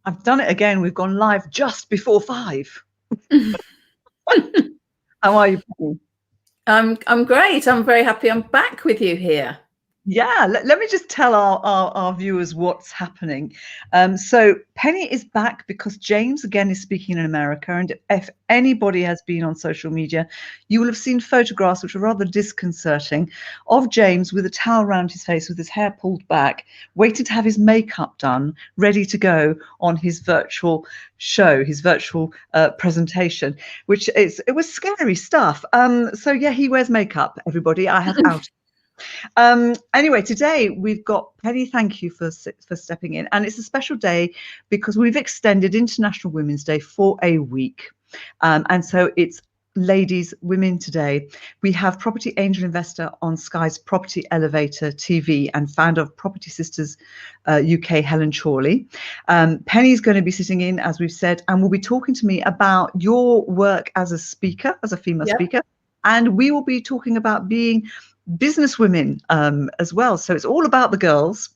I've done it again. We've gone live just before 5. How are you, Penny? I'm great. I'm very happy I'm back with you here. Yeah, let me just tell our viewers what's happening. So Penny is back because James again is speaking in America, and if anybody has been on social media, you will have seen photographs which are rather disconcerting of James with a towel around his face, with his hair pulled back, waiting to have his makeup done, ready to go on his virtual show, his virtual presentation, which it was scary stuff. So yeah, he wears makeup, everybody. I have out. Anyway, today we've got Penny. Thank you for stepping in, and it's a special day because we've extended International Women's Day for a week, and so it's Ladies Women Today. We have property angel investor on Sky's Property Elevator TV and founder of Property Sisters UK, Helen Chorley. Penny's going to be sitting in, as we've said, and will be talking to me about your work as a speaker, as a female speaker, and we will be talking about being business women as well. So it's all about the girls.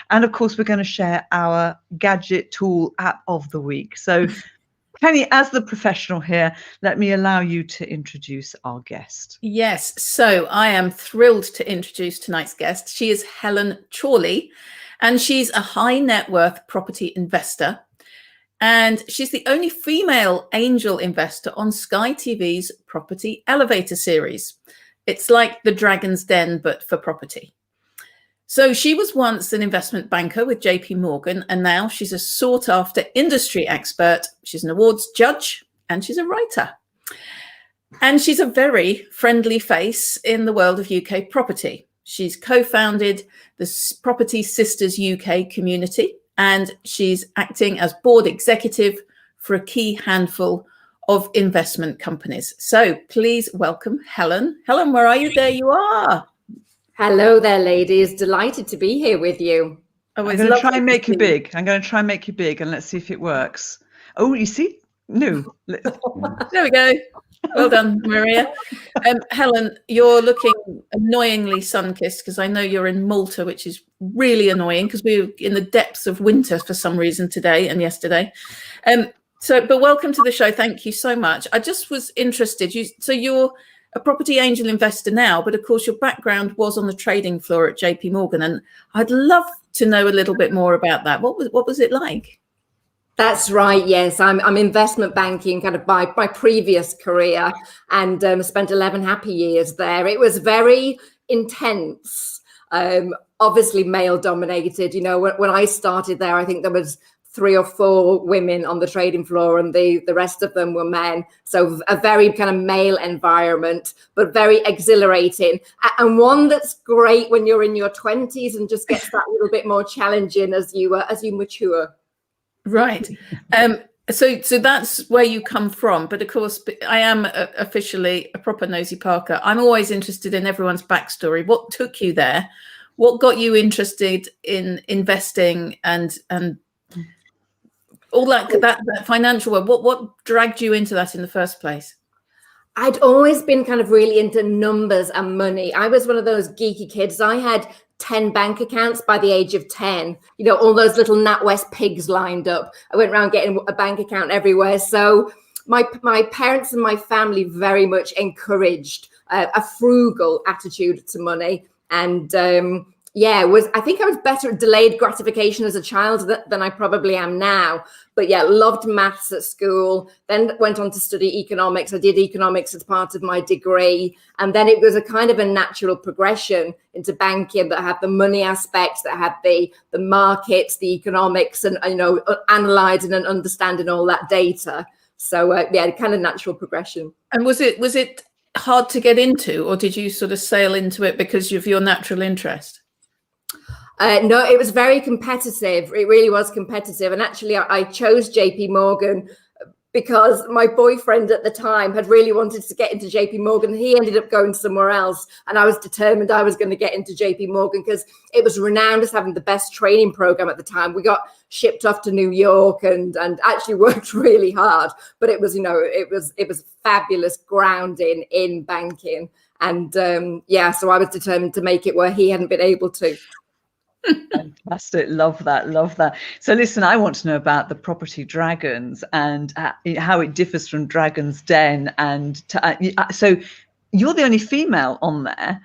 And of course, we're going to share our gadget tool app of the week. So Penny, as the professional here, let me allow you to introduce our guest. Yes, so I am thrilled to introduce tonight's guest. She is Helen Chorley, and she's a high net worth property investor. And she's the only female angel investor on Sky TV's Property Elevator series. It's like the Dragon's Den, but for property. So she was once an investment banker with JP Morgan, and now she's a sought after industry expert. She's an awards judge and she's a writer. And she's a very friendly face in the world of UK property. She's co-founded the Property Sisters UK community, and she's acting as board executive for a key handful of investment companies. So please welcome Helen. Helen, where are you? There you are. Hello there, ladies. Delighted to be here with you. I'm going to try and make you big. I'm going to try and make you big, and let's see if it works. Oh, you see? No. There we go. Well done, Maria. Helen, you're looking annoyingly sun-kissed because I know you're in Malta, which is really annoying because we're in the depths of winter for some reason today and yesterday. But welcome to the show. Thank you so much. I just was interested. So you're a property angel investor now, but of course your background was on the trading floor at JP Morgan, and I'd love to know a little bit more about that. What was it like? That's right. Yes, I'm investment banking, kind of my previous career, and spent 11 happy years there. It was very intense. Obviously male dominated. You know, when I started there, I think there was 3 or 4 women on the trading floor, and the rest of them were men. So a very kind of male environment, but very exhilarating, and one that's great when you're in your 20s and just gets that little bit more challenging as you mature. Right. So that's where you come from. But of course, I am officially a proper nosy Parker. I'm always interested in everyone's backstory. What took you there? What got you interested in investing and all that financial work? What dragged you into that in the first place? I'd always been kind of really into numbers and money. I was one of those geeky kids. I had 10 bank accounts by the age of 10, you know, all those little NatWest pigs lined up. I went around getting a bank account everywhere. So my parents and my family very much encouraged a frugal attitude to money. And I think I was better at delayed gratification as a child than I probably am now. But yeah, loved maths at school, then went on to study economics. I did economics as part of my degree. And then it was a kind of a natural progression into banking that had the money aspects, that had the markets, the economics, and, you know, analyzing and understanding all that data. So kind of natural progression. And was it hard to get into, or did you sort of sail into it because of your natural interest? No, it was very competitive. It really was competitive. And actually, I chose JP Morgan because my boyfriend at the time had really wanted to get into JP Morgan. He ended up going somewhere else. And I was determined I was going to get into JP Morgan because it was renowned as having the best training program at the time. We got shipped off to New York and actually worked really hard. But it was, you know, it was fabulous grounding in banking. And so I was determined to make it where he hadn't been able to. Fantastic. Love that. Love that. So listen, I want to know about the property dragons and how it differs from Dragon's Den. And so you're the only female on there.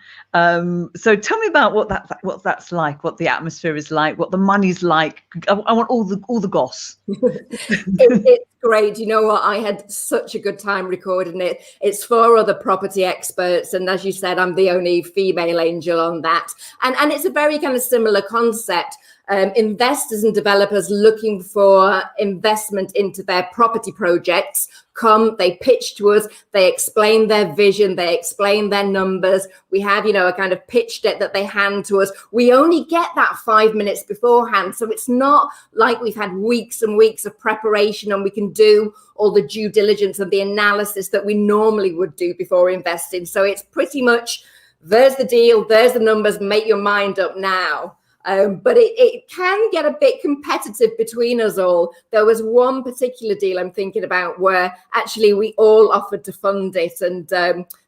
So tell me about what that's like, what the atmosphere is like, what the money's like. I want all the goss. It's great. You know what? I had such a good time recording it. It's 4 other property experts. And as you said, I'm the only female angel on that. And it's a very kind of similar concept. Investors and developers looking for investment into their property projects come, they pitch to us, they explain their vision, they explain their numbers. We have, a kind of pitch deck that they hand to us. We only get that 5 minutes beforehand. So it's not like we've had weeks and weeks of preparation and we can do all the due diligence and the analysis that we normally would do before investing. So it's pretty much, there's the deal, there's the numbers, make your mind up now. But it can get a bit competitive between us all. There was one particular deal I'm thinking about where actually we all offered to fund it. And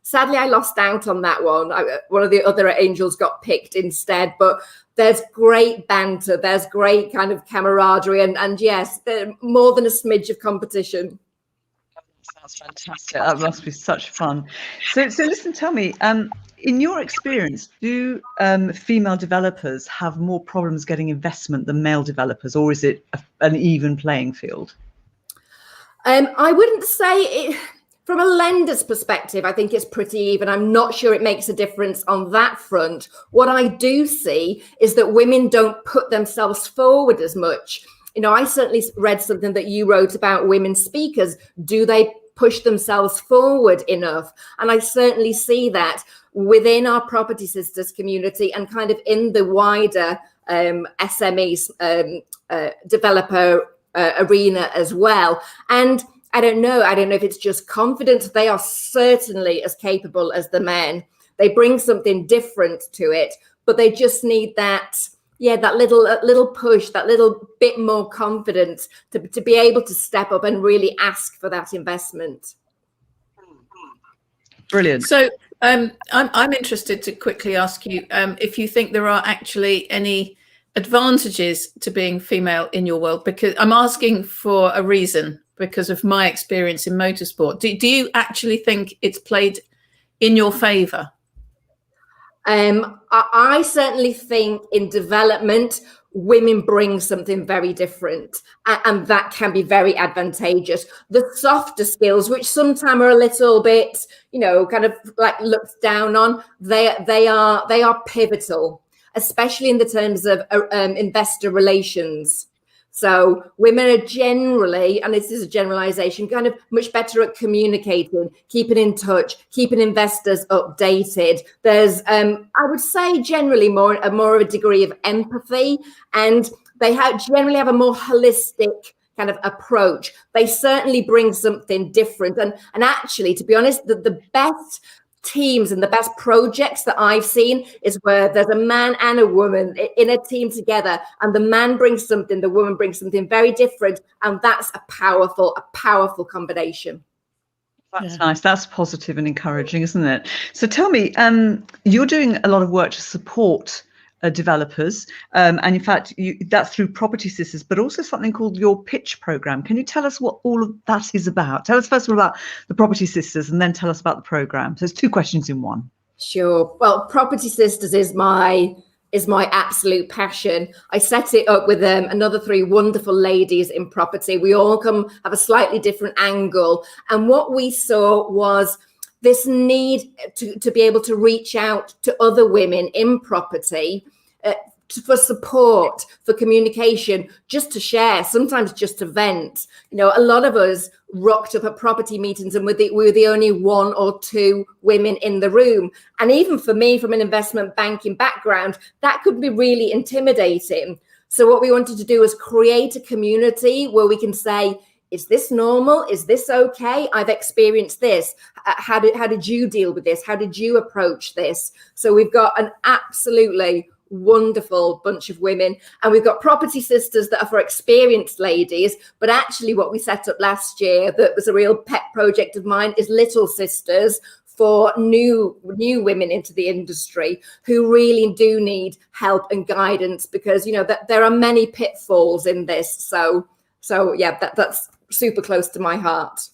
sadly, I lost out on that one. One of the other angels got picked instead. But there's great banter. There's great kind of camaraderie. And yes, more than a smidge of competition. Sounds fantastic. That must be such fun. So listen, tell me, in your experience, do female developers have more problems getting investment than male developers, or is it an even playing field? I wouldn't say it. From a lender's perspective, I think it's pretty even. I'm not sure it makes a difference on that front. What I do see is that women don't put themselves forward as much. I certainly read something that you wrote about women speakers. Do they push themselves forward enough? And I certainly see that within our Property Sisters community and kind of in the wider SMEs developer arena as well. And I don't know if it's just confidence. They are certainly as capable as the men. They bring something different to it, but they just need that little push, that little bit more confidence to be able to step up and really ask for that investment. Brilliant. So I'm interested to quickly ask you if you think there are actually any advantages to being female in your world, because I'm asking for a reason, because of my experience in motorsport. Do you actually think it's played in your favour? I certainly think in development, women bring something very different, and that can be very advantageous. The softer skills, which sometimes are a little bit, kind of like looked down on, they are pivotal, especially in the terms of investor relations. So women are generally, and this is a generalization, kind of much better at communicating, keeping in touch, keeping investors updated. There's, I would say, generally more of a degree of empathy, and they generally have a more holistic kind of approach. They certainly bring something different. And actually, to be honest, the best teams and the best projects that I've seen is where there's a man and a woman in a team together, and the man brings something, the woman brings something very different, and that's a powerful combination. That's nice. That's positive and encouraging, isn't it? So tell me, you're doing a lot of work to support developers, and in fact that's through Property Sisters, but also something called your pitch program. Can you tell us what all of that is about? Tell us first of all about the Property Sisters, and then tell us about the program. So there's 2 questions in one. Sure. Well, Property Sisters is my absolute passion. I set it up with another 3 wonderful ladies in property. We all have a slightly different angle, and what we saw was this need to be able to reach out to other women in property for support, for communication, just to share, sometimes just to vent. A lot of us rocked up at property meetings and we were the only 1 or 2 women in the room. And even for me, from an investment banking background, that could be really intimidating. So what we wanted to do was create a community where we can say, is this normal? Is this okay? I've experienced this. How did you deal with this? How did you approach this? So we've got an absolutely wonderful bunch of women, and we've got Property Sisters that are for experienced ladies. But actually what we set up last year that was a real pet project of mine is Little Sisters for new women into the industry who really do need help and guidance, because that there are many pitfalls in this. So yeah, that's super close to my heart.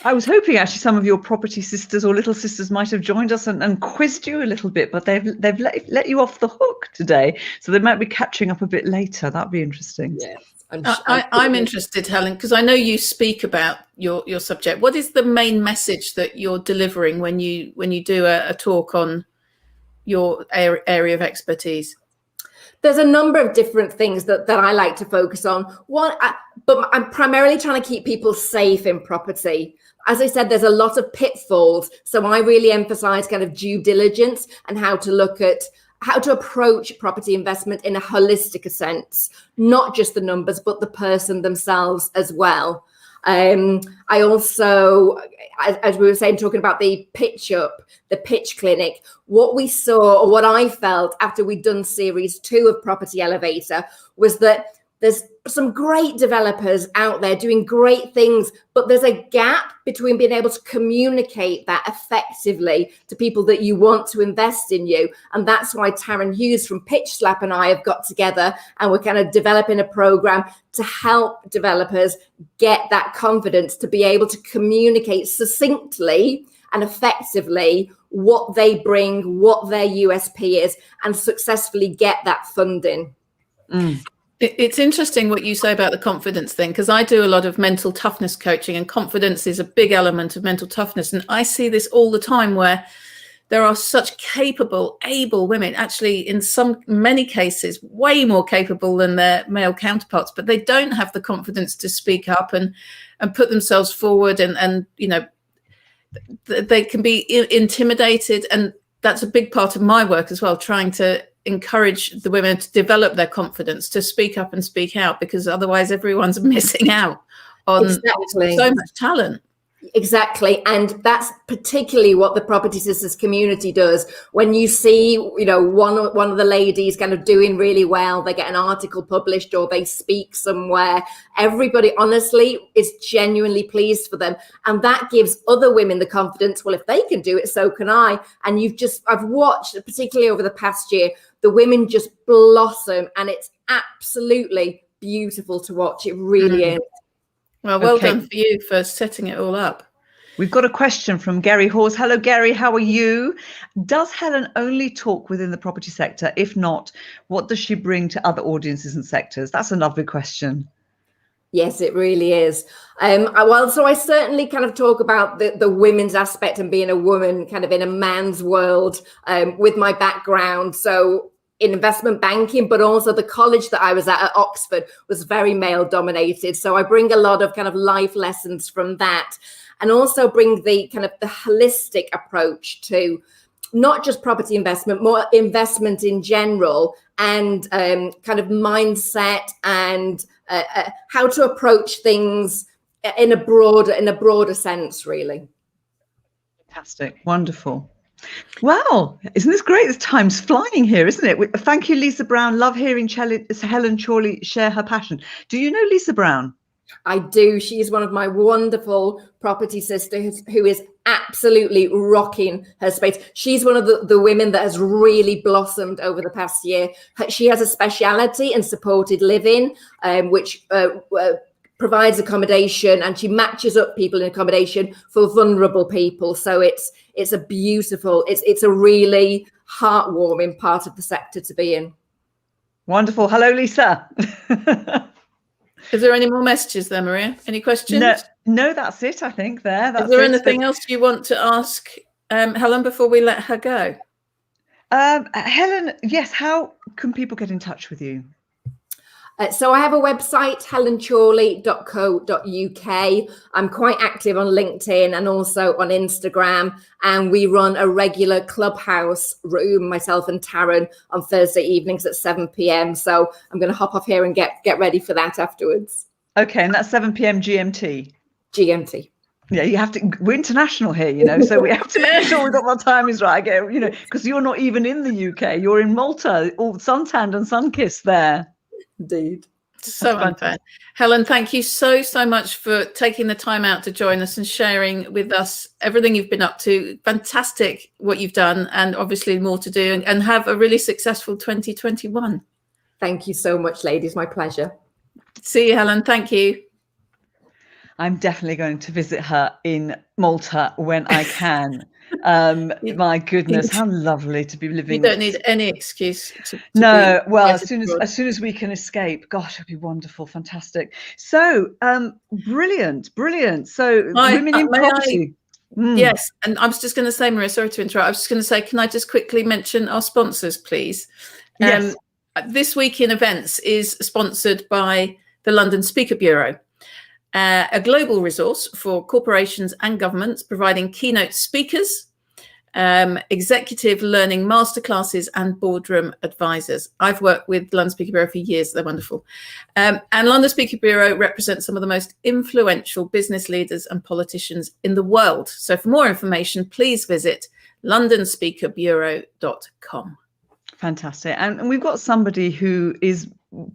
I was hoping actually some of your property sisters or little sisters might have joined us and quizzed you a little bit, but they've let you off the hook today, so they might be catching up a bit later. That'd be interesting. Yeah. I'm interested, Helen, because I know you speak about your subject. What is the main message that you're delivering when you do a talk on your area of expertise? There's a number of different things that I like to focus on. But I'm primarily trying to keep people safe in property. As I said, there's a lot of pitfalls. So I really emphasize kind of due diligence and how to approach property investment in a holistic sense, not just the numbers, but the person themselves as well. I also, as we were saying, talking about the pitch clinic, what we saw, or what I felt after we'd done series 2 of Property Elevator, was that there's some great developers out there doing great things, but there's a gap between being able to communicate that effectively to people that you want to invest in you. And that's why Taryn Hughes from Pitch Slap and I have got together, and we're kind of developing a program to help developers get that confidence to be able to communicate succinctly and effectively what they bring, what their USP is, and successfully get that funding. It's interesting what you say about the confidence thing, because I do a lot of mental toughness coaching, and confidence is a big element of mental toughness. And I see this all the time, where there are such capable, able women, actually in many cases, way more capable than their male counterparts, but they don't have the confidence to speak up and put themselves forward. And they can be intimidated. And that's a big part of my work as well, trying to encourage the women to develop their confidence to speak up and speak out, because otherwise everyone's missing out on so much talent. Exactly. And that's particularly what the Property Sisters community does. When you see, one of the ladies kind of doing really well, they get an article published or they speak somewhere, everybody honestly is genuinely pleased for them. And that gives other women the confidence, well, if they can do it, so can I. And I've watched, particularly over the past year, the women just blossom, and it's absolutely beautiful to watch. It really is. Well done for you for setting it all up. We've got a question from Gary Hawes. Hello, Gary. How are you? Does Helen only talk within the property sector? If not, what does she bring to other audiences and sectors? That's a lovely question. Yes, it really is. So I certainly kind of talk about the women's aspect and being a woman kind of in a man's world with my background. So in investment banking, but also the college that I was at Oxford was very male dominated. So I bring a lot of kind of life lessons from that, and also bring the kind of the holistic approach to not just property investment, more investment in general, and kind of mindset and how to approach things in a broader sense, really. Fantastic. Wonderful. Wow, isn't this great? This time's flying here, isn't it? Thank you, Lisa Brown. Love hearing Helen Chorley share her passion. Do you know Lisa Brown? I do. She's one of my wonderful property sisters who is absolutely rocking her space. She's one of the women that has really blossomed over the past year. She has a speciality in supported living, which provides accommodation, and she matches up people in accommodation for vulnerable people. So it's a beautiful, it's a really heartwarming part of the sector to be in. Wonderful. Hello, Lisa. Is there any more messages there, Maria? Any questions? No, that's it, I think there. Is there anything else you want to ask Helen before we let her go? Helen, yes, how can people get in touch with you? So I have a website, helenchorley.co.uk. I'm quite active on LinkedIn and also on Instagram. And we run a regular clubhouse room, myself and Taryn, on Thursday evenings at 7 p.m. So I'm going to hop off here and get ready for that afterwards. Okay, and that's 7 p.m. GMT. GMT. Yeah, you have to. We're international here, so we have to make sure that our time is right. Because you're not even in the UK. You're in Malta, or Suntan and Sunkissed there. Indeed. So unfair. Helen, thank you so much for taking the time out to join us and sharing with us everything you've been up to. Fantastic what you've done, and obviously more to do, and have a really successful 2021. Thank you so much, ladies. My pleasure. See you, Helen. Thank you. I'm definitely going to visit her in Malta when I can. My goodness, how lovely to be living. You don't need any excuse to no, well, as soon as we can escape, gosh, it'd be wonderful, fantastic. So, brilliant. So, women in property. Yes, and I was just going to say, Maria, sorry to interrupt. I was just going to say, can I just quickly mention our sponsors, please? Yes. This Week in Events is sponsored by the London Speaker Bureau, a global resource for corporations and governments, providing keynote speakers, executive learning masterclasses, and boardroom advisors. I've worked with London Speaker Bureau for years. They're wonderful. And London Speaker Bureau represents some of the most influential business leaders and politicians in the world. So for more information, please visit londonspeakerbureau.com. Fantastic. And we've got somebody who is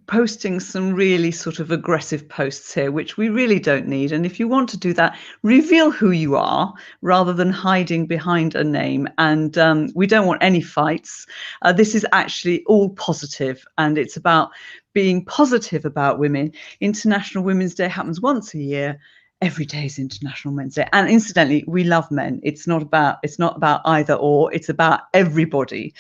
posting some really sort of aggressive posts here, which we really don't need. And if you want to do that, reveal who you are rather than hiding behind a name. And we don't want any fights. This is actually all positive, and it's about being positive about women. International Women's Day happens once a year. Every day is International Men's Day. And incidentally, we love men. It's not about either or, it's about everybody.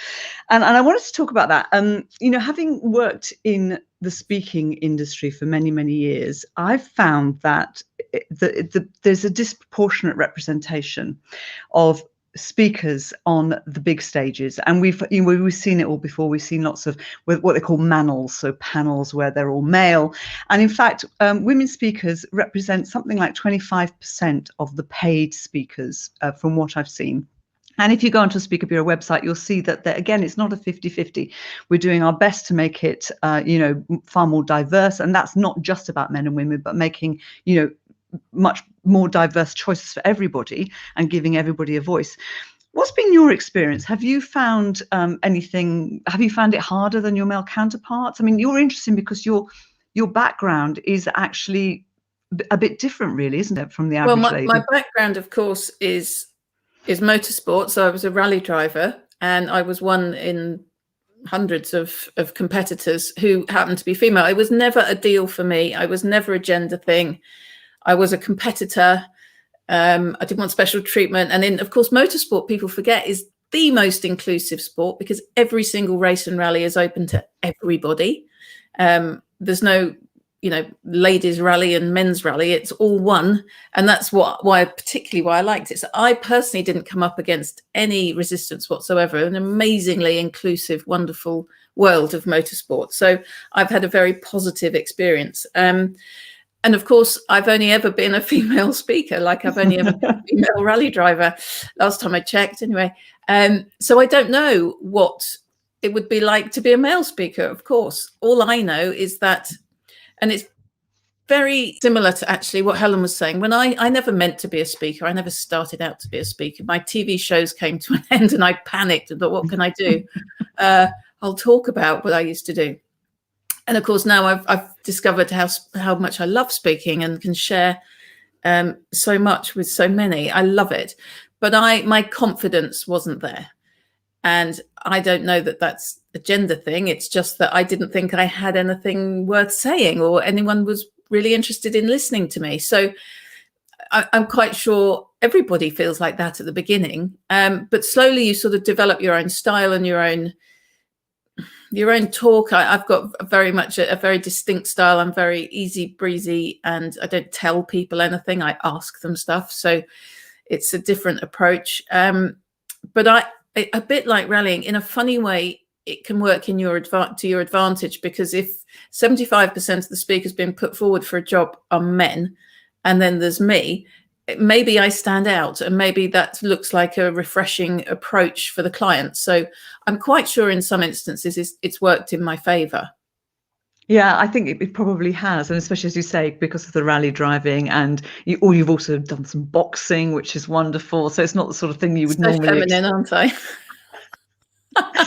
And I wanted to talk about that. Having worked in the speaking industry for many, many years, I've found that there's a disproportionate representation of speakers on the big stages, and we've seen it all before. We've seen lots of what they call manels, so panels where they're all male, and in fact women speakers represent something like 25% of the paid speakers from what I've seen. And if you go onto a Speaker Bureau website, you'll see that again, it's not a 50-50. We're doing our best to make it far more diverse, and that's not just about men and women, but making much more diverse choices for everybody and giving everybody a voice. What's been your experience? Have you found anything? Have you found it harder than your male counterparts? I mean, you're interesting because your background is actually a bit different, really, isn't it, from the average lady? My background, of course, is motorsport. So I was a rally driver, and I was one in hundreds of competitors who happened to be female. It was never a deal for me. I was never a gender thing. I was a competitor. I didn't want special treatment. And then, of course, motorsport, people forget, is the most inclusive sport because every single race and rally is open to everybody. There's no, ladies rally and men's rally. It's all one. And that's particularly why I liked it. So I personally didn't come up against any resistance whatsoever. An amazingly inclusive, wonderful world of motorsport. So I've had a very positive experience. And of course, I've only ever been a female speaker, like I've only ever been a female rally driver, last time I checked anyway. So I don't know what it would be like to be a male speaker, of course. All I know is that, and it's very similar to actually what Helen was saying, when I never meant to be a speaker, I never started out to be a speaker. My TV shows came to an end and I panicked and thought, what can I do? I'll talk about what I used to do. And of course, now I've discovered how much I love speaking and can share so much with so many. I love it. But my confidence wasn't there. And I don't know that that's a gender thing. It's just that I didn't think I had anything worth saying or anyone was really interested in listening to me. So I'm quite sure everybody feels like that at the beginning. But slowly you sort of develop your own style and your own talk. I've got a very distinct style. I'm very easy breezy and I don't tell people anything. I ask them stuff. So it's a different approach. But a bit like rallying, in a funny way, it can work to your advantage, because if 75% of the speakers being put forward for a job are men, and then there's me, maybe I stand out, and maybe that looks like a refreshing approach for the client. So I'm quite sure in some instances it's worked in my favor. Yeah, I think it probably has, and especially as you say, because of the rally driving, and you've also done some boxing, which is wonderful. So it's not the sort of thing you would so normally. Feminine, aren't I?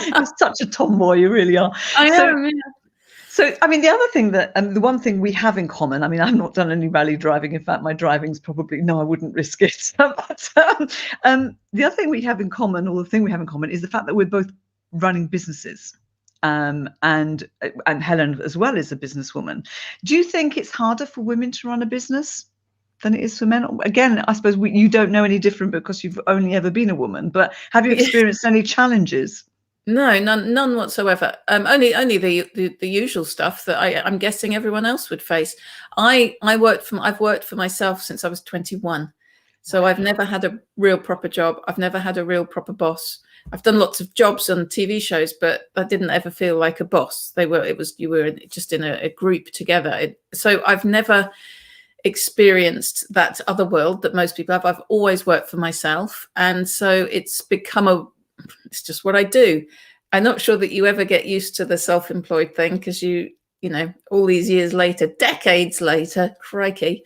You're such a tomboy, you really are. I am. Yeah. So, I mean, the other thing that, the one thing we have in common, I mean, I've not done any rally driving. In fact, my driving's probably, no, I wouldn't risk it. But the other thing we have in common, or the thing we have in common, is the fact that we're both running businesses. And Helen as well is a businesswoman. Do you think it's harder for women to run a business than it is for men? Again, I suppose you don't know any different because you've only ever been a woman, but have you experienced any challenges? No, none whatsoever. Only the usual stuff that I'm guessing everyone else would face. I've worked for myself since I was 21. So I've never had a real proper job. I've never had a real proper boss. I've done lots of jobs on TV shows, but I didn't ever feel like a boss. You were just in a group together. So I've never experienced that other world that most people have. I've always worked for myself. And so it's it's just what I do. I'm not sure that you ever get used to the self-employed thing, because you know, all these years later, decades later, crikey,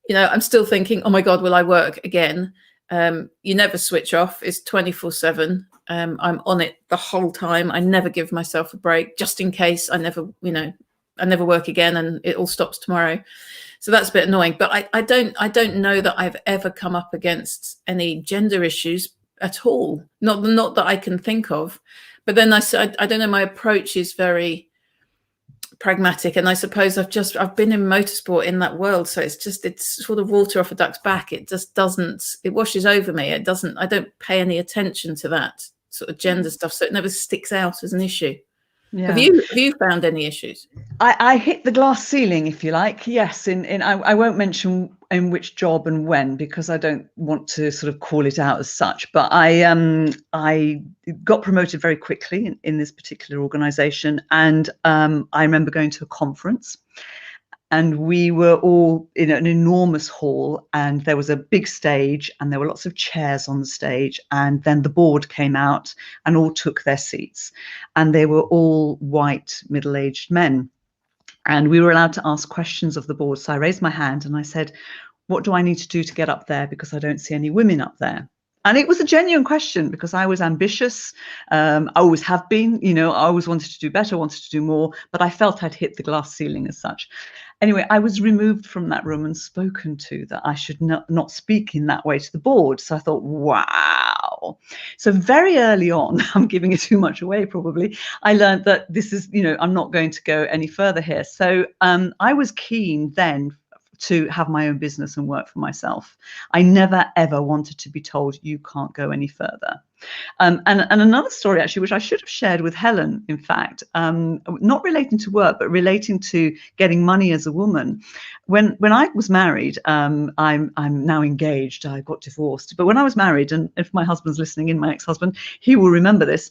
you know, I'm still thinking, oh my God, will I work again? You never switch off. It's 24/7. I'm on it the whole time. I never give myself a break, just in case I never work again and it all stops tomorrow. So that's a bit annoying. But I don't know that I've ever come up against any gender issues at all. Not that I can think of. But then I don't know, my approach is very pragmatic, and I suppose I've been in motorsport in that world, so it's sort of water off a duck's back. It washes over me. I don't pay any attention to that sort of gender stuff, so it never sticks out as an issue. Yeah. Have you found any issues? I hit the glass ceiling, if you like. Yes, I won't mention in which job and when, because I don't want to sort of call it out as such. But I got promoted very quickly in this particular organisation, and I remember going to a conference, and we were all in an enormous hall, and there was a big stage, and there were lots of chairs on the stage, and then the board came out and all took their seats, and they were all white middle-aged men, and we were allowed to ask questions of the board. So I raised my hand and I said, what do I need to do to get up there, because I don't see any women up there? And it was a genuine question, because I was ambitious. I always have been, you know, I always wanted to do better, wanted to do more, but I felt I'd hit the glass ceiling as such. Anyway, I was removed from that room and spoken to that I should not speak in that way to the board. So I thought, wow. So very early on, I'm giving it too much away probably, I learned that this is, you know, I'm not going to go any further here. So I was keen then to have my own business and work for myself. I never, ever wanted to be told you can't go any further. And another story, actually, which I should have shared with Helen, in fact, not relating to work, but relating to getting money as a woman. When I was married, I'm now engaged, I got divorced. But when I was married, and if my husband's listening in, my ex-husband, he will remember this.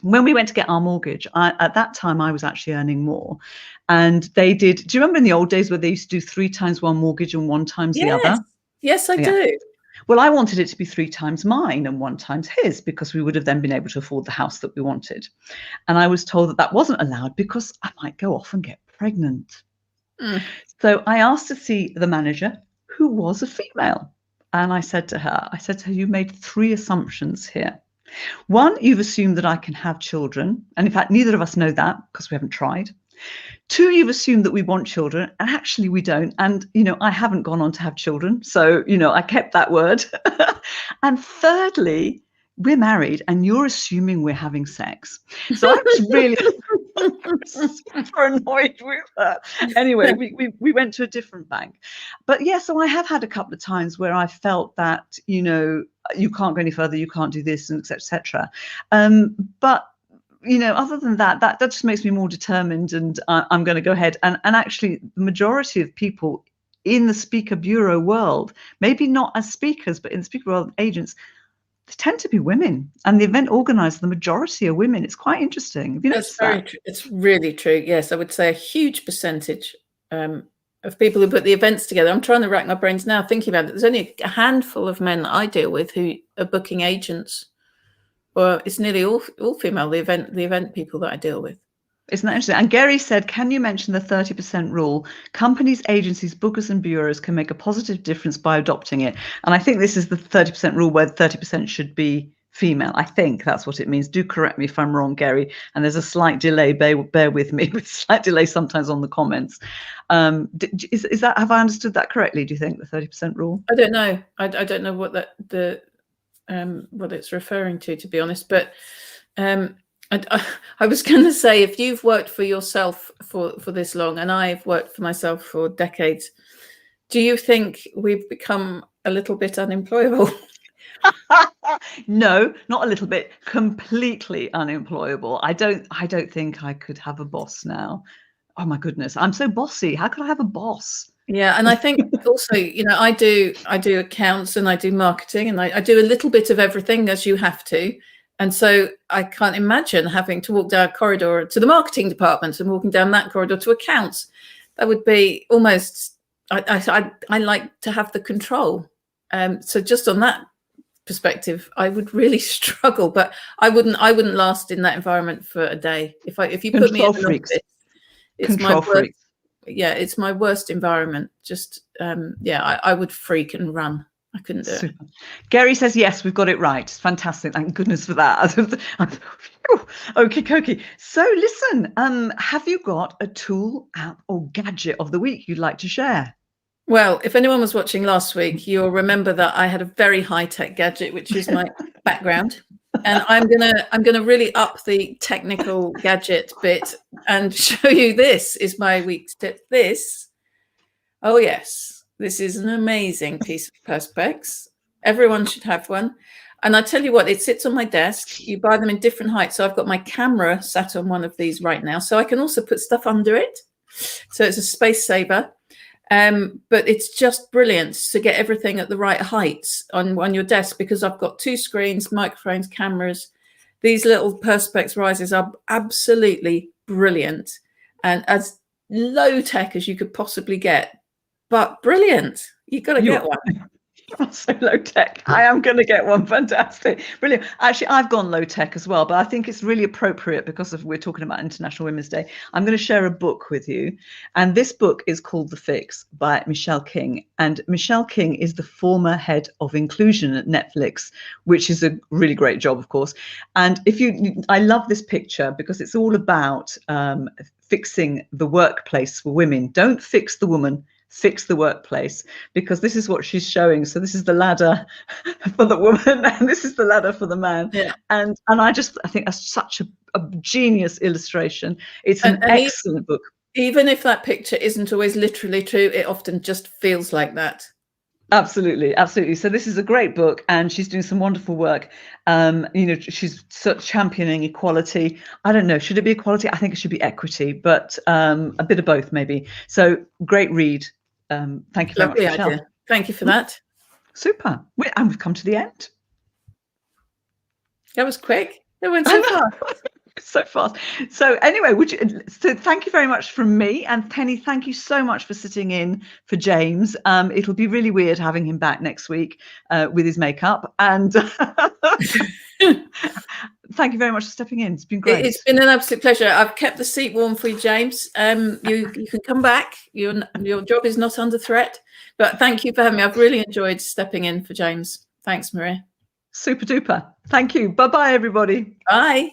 When we went to get our mortgage, at that time, I was actually earning more. And they did, do you remember in the old days where they used to do 3 times one mortgage and 1 times the other? Yes, I do. Well, I wanted it to be 3 times mine and 1 times his, because we would have then been able to afford the house that we wanted. And I was told that that wasn't allowed because I might go off and get pregnant. So I asked to see the manager, who was a female. And I said to her, you made 3 assumptions here. 1, you've assumed that I can have children. And in fact, neither of us know that because we haven't tried. 2, you've assumed that we want children, and actually we don't. And, you know, I haven't gone on to have children. So, you know, I kept that word. And thirdly, we're married and you're assuming we're having sex. So I was really super annoyed with her. Anyway, we went to a different bank. But yeah, so I have had a couple of times where I felt that, you know, you can't go any further, you can't do this, and et cetera. But you know, other than that, that just makes me more determined, and I'm going to go ahead. And actually, the majority of people in the speaker bureau world, maybe not as speakers, but in the speaker world, agents, they tend to be women. And the event organizers, the majority are women. It's quite interesting. Have you noticed that? Very true. It's really true. Yes, I would say a huge percentage of people who put the events together. I'm trying to rack my brains now thinking about it. There's only a handful of men that I deal with who are booking agents. Well, it's nearly all female, the event people that I deal with. Isn't that interesting? And Gary said, can you mention the 30% rule? Companies, agencies, bookers and bureaus can make a positive difference by adopting it. And I think this is the 30% rule where 30% should be female. I think that's what it means. Do correct me if I'm wrong, Gary. And there's a slight delay. Bear with me. With slight delay sometimes on the comments. Is that, have I understood that correctly? Do you think the 30% rule? I don't know. I don't know what what it's referring to be honest. But I was going to say, if you've worked for yourself for this long, and I've worked for myself for decades, do you think we've become a little bit unemployable? No, not a little bit. Completely unemployable. I don't think I could have a boss now. Oh my goodness, I'm so bossy. How could I have a boss? Yeah, and I think also, you know, I do accounts and I do marketing and I do a little bit of everything, as you have to. And so I can't imagine having to walk down a corridor to the marketing department and walking down that corridor to accounts. That would be almost. I like to have the control. So just on that perspective, I would really struggle, but I wouldn't last in that environment for a day. If you put me in an office, it's my worst. Yeah, it's my worst environment. Just I would freak and run. I couldn't do it. Gary says yes, we've got it right. It's fantastic. Thank goodness for that. Okay. So listen, have you got a tool, app, or gadget of the week you'd like to share? Well, if anyone was watching last week, you'll remember that I had a very high-tech gadget, which is my background. And I'm gonna really up the technical gadget bit and show you this is my week's tip. Oh yes, this is an amazing piece of Perspex. Everyone should have one. And I tell you what, it sits on my desk. You buy them in different heights. So I've got my camera sat on one of these right now. So I can also put stuff under it. So it's a space saver. But it's just brilliant to get everything at the right heights on your desk, because I've got two screens, microphones, cameras. These little Perspex risers are absolutely brilliant and as low tech as you could possibly get, but brilliant. You've got to get one. So low tech. I am going to get one. Fantastic. Brilliant. Actually, I've gone low tech as well, but I think it's really appropriate because we're talking about International Women's Day. I'm going to share a book with you. And this book is called The Fix by Michelle King. And Michelle King is the former head of inclusion at Netflix, which is a really great job, of course. And I love this picture because it's all about fixing the workplace for women. Don't fix the woman, fix the workplace, because this is what she's showing. So this is the ladder for the woman and this is the ladder for the man. Yeah. And I think that's such a genius illustration. It's an excellent book. Even if that picture isn't always literally true, it often just feels like that. Absolutely. So this is a great book and she's doing some wonderful work. She's championing equality. I don't know, should it be equality? I think it should be equity, but a bit of both maybe. So great read. Thank you very much, Michelle. Idea. Thank you for that. Super. And we've come to the end. That was quick. It went so fast. So fast. So anyway, so thank you very much from me, and Penny, thank you so much for sitting in for James. It'll be really weird having him back next week with his makeup, and thank you very much for stepping in. It's been great. It's been an absolute pleasure. I've kept the seat warm for you, James. You can come back. Your job is not under threat, but thank you for having me. I've really enjoyed stepping in for James. Thanks, Maria. Super duper. Thank you. Bye-bye, everybody. Bye.